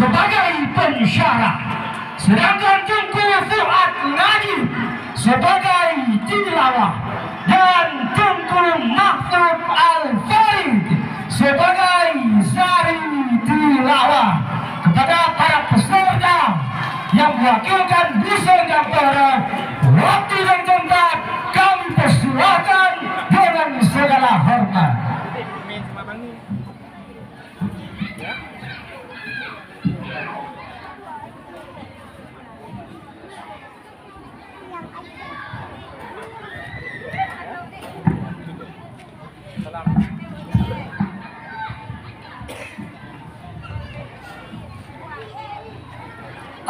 sebagai pensyarah, sedangkan Tunku Fuad Najib sebagai tilawah, dan Tunku Mahfud Al-Farid sebagai sari tilawah. Kepada para peserta yang mewakilkan Dusun Jampara, waktu dan tempat kami persilahkan dengan segala hormat.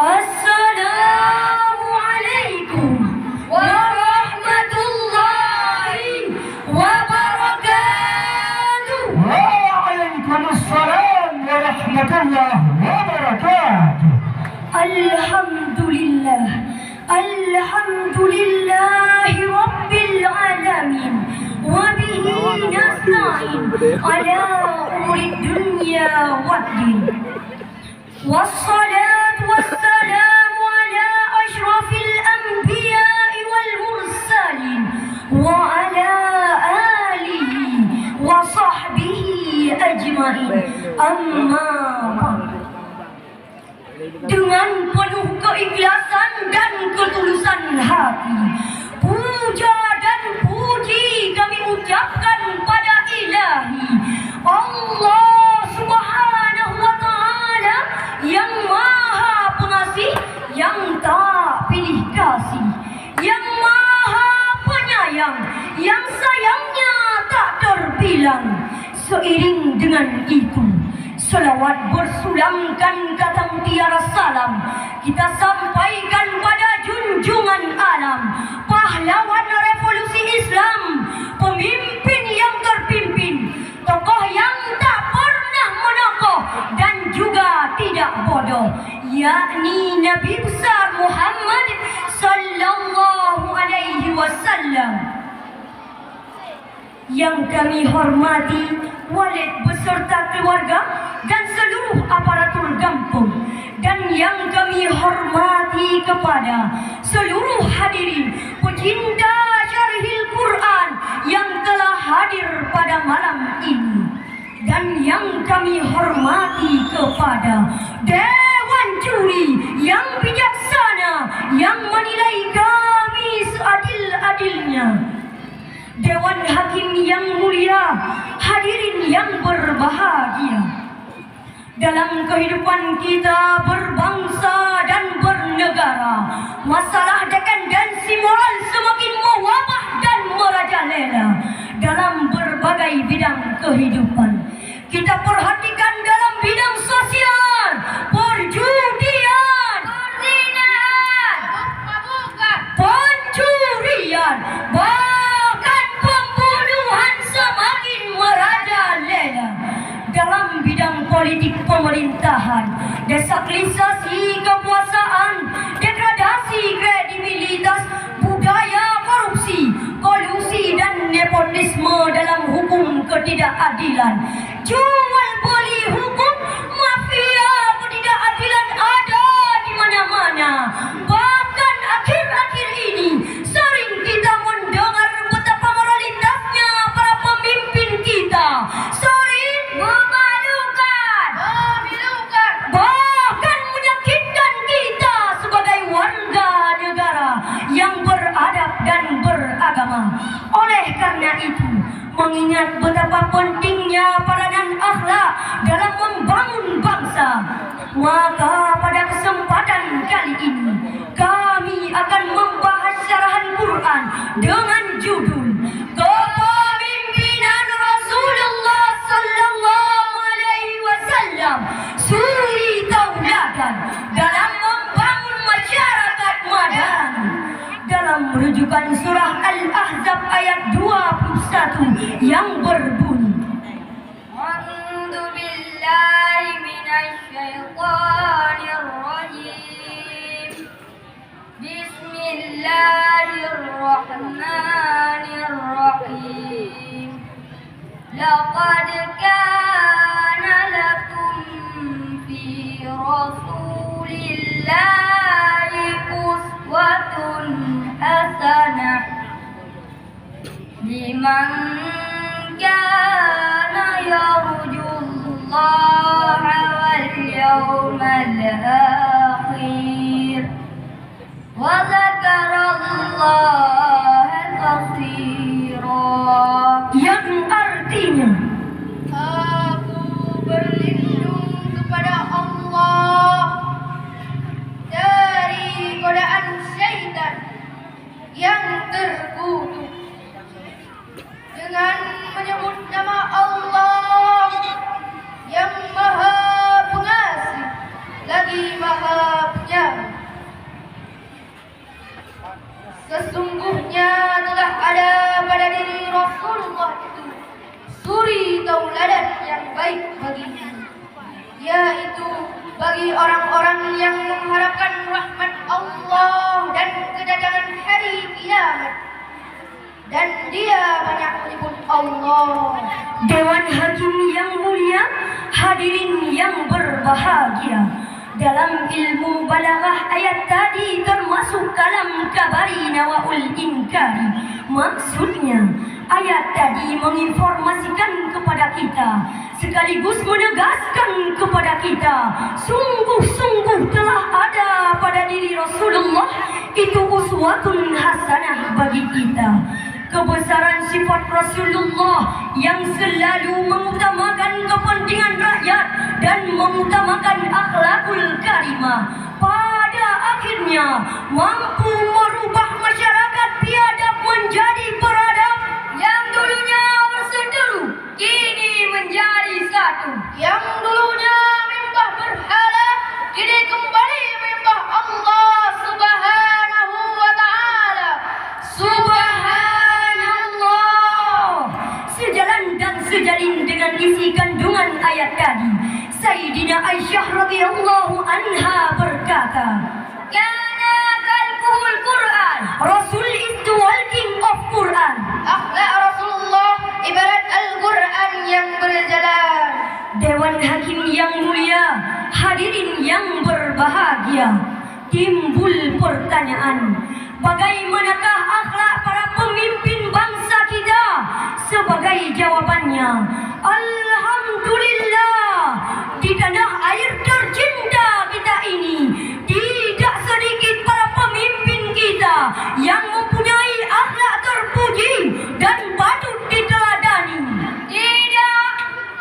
Assalamualaikum warahmatullahi wabarakatuh. Waalaikumsalam warahmatullahi wabarakatuh. Alhamdulillah, alhamdulillahi rabbil alamin, wa bihi nasta'in ala umuri dunya waddin. Wassalatu wassalamu ala ashrafil anbiya'i wal mursalin wa ala alihi wa sahbihi ajma'in. Amma ba'd. Dengan penuh keikhlasan dan ketulusan hati, puja dan puji kami ucapkan pada Ilahi Allah Subhanahu wa Ta'ala yang Maha Pengasih, yang tak pilih kasih, yang Maha Penyayang, yang sayangnya tak terbilang. Seiring dengan itu, selawat bersulamkan kata mutiara salam kita sampaikan pada junjungan alam, pahlawan revolusi Islam, pemimpin yang terpimpin, tokoh yang tak pernah menokoh dan juga tidak bodoh, yakni Nabi besar Muhammad sallallahu alaihi wasallam. Yang kami hormati Walid beserta keluarga dan seluruh aparatur kampung, dan yang kami hormati kepada seluruh hadirin pecinta syarhil Quran yang telah hadir pada malam ini, dan yang kami hormati kepada Dewan Juri yang bijaksana yang menilai kami seadil-adilnya, Dewan Hakim yang mulia, hadirin yang berbahagia. Dalam kehidupan kita berbangsa dan bernegara, masalah dependensi moral semakin mewabah dan merajalela dalam berbagai bidang kehidupan. Kita perhatikan dalam bidang sosial, perjudian, perzinahan, pencurian, bahkan pembunuhan semakin merajalela. Dalam bidang politik pemerintahan, desakrisasi kekuasaan, degradasi kredibilitas, budaya korupsi, kolusi dan nepotisme dalam hukum ketidakadilan, jual beli hukum, mafia ketidakadilan ada di mana-mana. Bahkan akhir-akhir ini sering kita mendengar betapa moralitasnya para pemimpin kita, sering memalukan, bahkan menyakitkan kita sebagai warga negara yang beradab dan beragama. Oleh karena itu, mengingat betapa pentingnya peranan akhlak dalam membangun bangsa, maka pada kesempatan kali ini kami akan membahas syarahan Quran dengan judul Kepemimpinan Rasulullah sallallahu alaihi wasallam, suri tauladan dalam membangun masyarakat madani. Dalam rujukan surah Al-Ahzab ayat 21 yang berbunyi, A'udzu billahi minasy syaithanir rajim. Bismillahirrahmanirrahim. Laqad kana lakum fi رسول الله أسوة حسنة لمن كان يرجو الله واليوم الآخر وذكر الله كثيرا. Yang artinya Aku berlindung kepada Allah dari godaan syaitan yang terkutuk dengan menyebut nama Allah yang Maha Pengasih lagi Maha Penyayang. Sesungguhnya telah ada pada diri Rasulullah itu suri tauladan yang baik baginya, yaitu bagi orang-orang yang mengharapkan rahmat Allah dan kedatangan hari kiamat, dan dia banyak menyebut Allah. Dewan Hakim yang mulia, hadirin yang berbahagia. Dalam ilmu balaghah ayat tadi termasuk kalam kabarina wa ul inkari. Maksudnya ayat tadi menginformasikan kepada kita sekaligus menegaskan kepada kita sungguh-sungguh telah ada pada diri Rasulullah itu uswatun hasanah bagi kita. Kebesaran sifat Rasulullah yang selalu mengutamakan kepentingan rakyat dan mengutamakan akhlakul karimah pada akhirnya mampu merubah masyarakat biadab menjadi beradab, yang dulunya berseteru kini menjadi satu, yang dulunya menyembah berhala kini kembali menyembah Allah Subhanahu wa taala. Sejalan dan sejalin dengan isi kandungan ayat tadi, Sayyidina Aisyah radhiyallahu anha berkata, "Kana khalquhul Quran." Rasul is the walking of Quran. Akhlak Rasulullah ibarat Al-Quran yang berjalan. Dewan Hakim yang mulia, hadirin yang berbahagia, timbul pertanyaan, bagaimanakah akhlak para pemimpin bangsa kita? Sebagai jawabannya, alhamdulillah, di tanah air tercinta kita ini tidak sedikit para pemimpin kita yang mempunyai akhlak terpuji dan patut diteladani.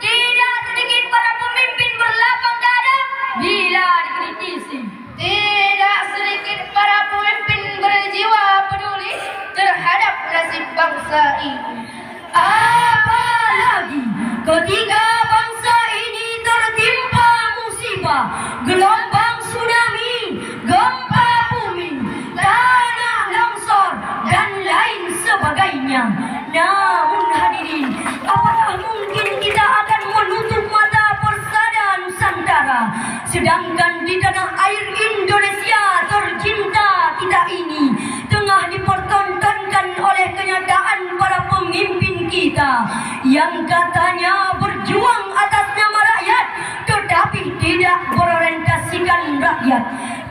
Tidak sedikit para pemimpin berlapang dada bila dikritisi. Tidak sedikit para pemimpin berjiwa peduli terhadap nasib bangsa ini. Apalagi ketika bangsa ini tertimpa musibah, gelombang tsunami, gempa bumi, tanah longsor, dan lain sebagainya. Namun hadirin, apakah mungkin kita akan menutup mata persada Nusantara, sedangkan di tanah air Indonesia tercinta kita ini tengah dipertontonkan oleh kenyataan para pemimpin kita yang katanya berjuang atas nama rakyat tetapi tidak berorientasikan rakyat,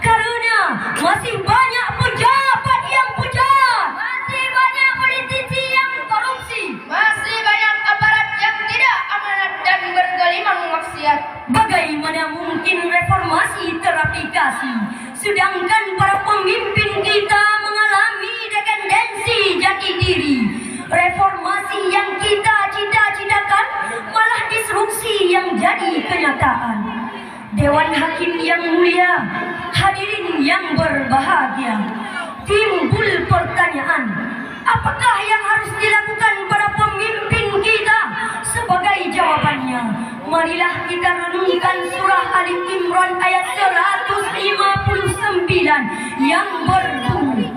karena masih banyak pejabat yang bejat, masih banyak politisi yang korupsi, masih banyak aparat yang tidak amanat dan bergelimang maksiat. Bagaimana mungkin reformasi teraplikasi sedangkan para pemimpin kita mengalami dependensi jati diri? Reformasi yang kita cita-citakan malah disrupsi yang jadi kenyataan. Dewan Hakim yang mulia, hadirin yang berbahagia, timbul pertanyaan, apakah yang harus dilakukan para pemimpin kita? Sebagai jawabannya, marilah kita renungkan surah Ali Imran ayat 159 yang berbunyi,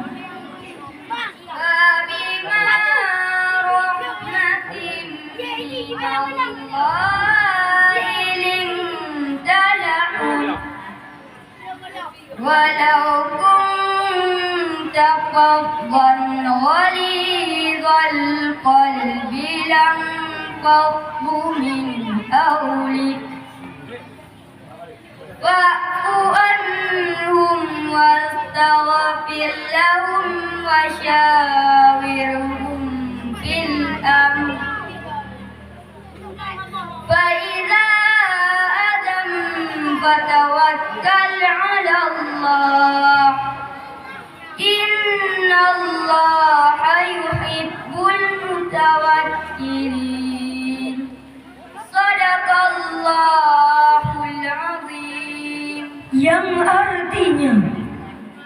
walau kunta faddan ghalidhal qalbi lam faddu min hawlik وشاورهم في الأمر فإذا أذم فتوكل على الله إن الله يحب المتوكلين صدق Allahul Azim. Yang artinya,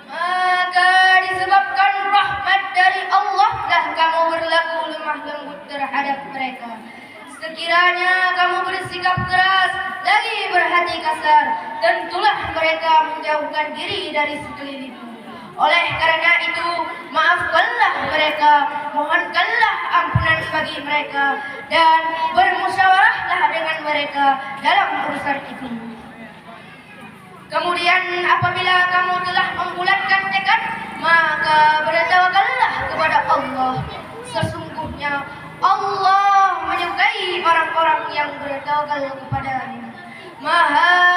maka disebabkan rahmat dari Allah dah kamu berlaku lemah lembut terhadap mereka. Sekiranya kamu bersikap keras, lagi berhati kasar, tentulah mereka menjauhkan diri dari sekelilingmu. Oleh karena itu, maafkanlah mereka, mohonkanlah ampunan bagi mereka, dan bermusyawarahlah dengan mereka dalam urusan itu. Kemudian apabila kamu telah membulatkan tekad, maka bertawakallah kepada Allah. Sesungguhnya Allah menyukai orang-orang yang bertawakal kepadanya. Maha